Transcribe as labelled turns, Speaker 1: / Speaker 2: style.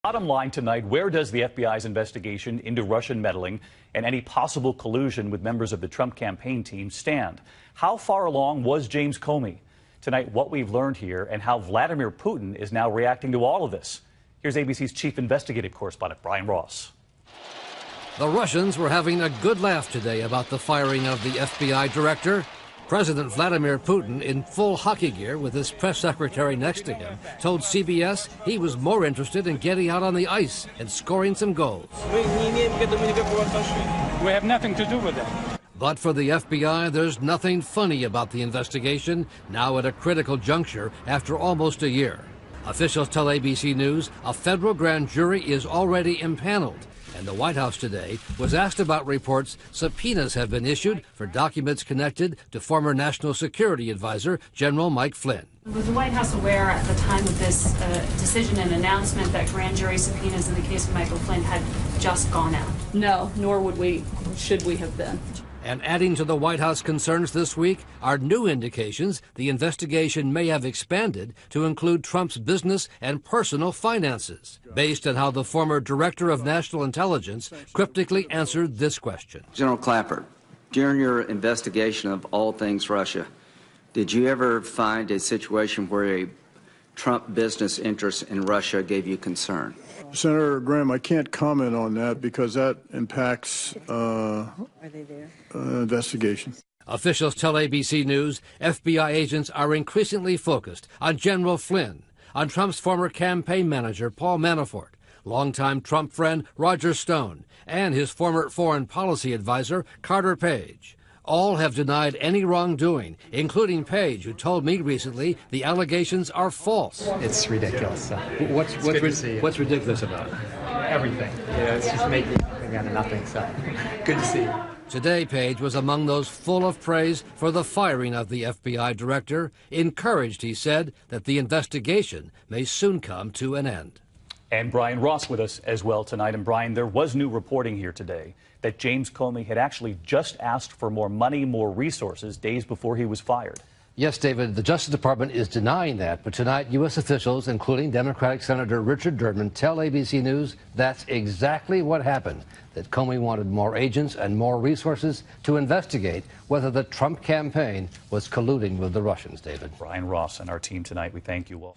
Speaker 1: Bottom line tonight, where does the FBI's investigation into Russian meddling and any possible collusion with members of the Trump campaign team stand? How far along was James Comey? Tonight, what we've learned here and how Vladimir Putin is now reacting to all of this. Here's ABC's chief investigative correspondent, Brian Ross.
Speaker 2: The Russians were having a good laugh today about the firing of the FBI director. President Vladimir Putin, in full hockey gear with his press secretary next to him, told CBS he was more interested in getting out on the ice and scoring some goals.
Speaker 3: We have nothing to do with that.
Speaker 2: But for the FBI, there's nothing funny about the investigation, now at a critical juncture after almost a year. Officials tell ABC News a federal grand jury is already impaneled. And the White House today was asked about reports subpoenas have been issued for documents connected to former National Security Advisor General Mike Flynn.
Speaker 4: Was the White House aware at the time of this decision and announcement that grand jury subpoenas in the case of Michael Flynn had just gone out?
Speaker 5: No, nor should we have been.
Speaker 2: And adding to the White House concerns this week are new indications the investigation may have expanded to include Trump's business and personal finances, based on how the former director of national intelligence cryptically answered this question.
Speaker 6: General Clapper, during your investigation of all things Russia, did you ever find a situation where a Trump business interest in Russia gave you concern?
Speaker 7: Senator Graham, I can't comment on that because that impacts investigation.
Speaker 2: Officials tell ABC News FBI agents are increasingly focused on General Flynn, on Trump's former campaign manager Paul Manafort, longtime Trump friend Roger Stone, and his former foreign policy advisor Carter Page. All have denied any wrongdoing, including Page, who told me recently the allegations are false.
Speaker 8: It's ridiculous.
Speaker 2: What's ridiculous about it?
Speaker 8: Everything. Yeah, it's just making something out of nothing, so good to see you.
Speaker 2: Today, Page was among those full of praise for the firing of the FBI director, encouraged, he said, that the investigation may soon come to an end.
Speaker 1: And Brian Ross with us as well tonight. And Brian, there was new reporting here today that James Comey had actually just asked for more money, more resources days before he was fired.
Speaker 2: Yes, David, the Justice Department is denying that. But tonight, U.S. officials, including Democratic Senator Richard Durbin, tell ABC News that's exactly what happened, that Comey wanted more agents and more resources to investigate whether the Trump campaign was colluding with the Russians, David.
Speaker 1: Brian Ross and our team tonight, we thank you all.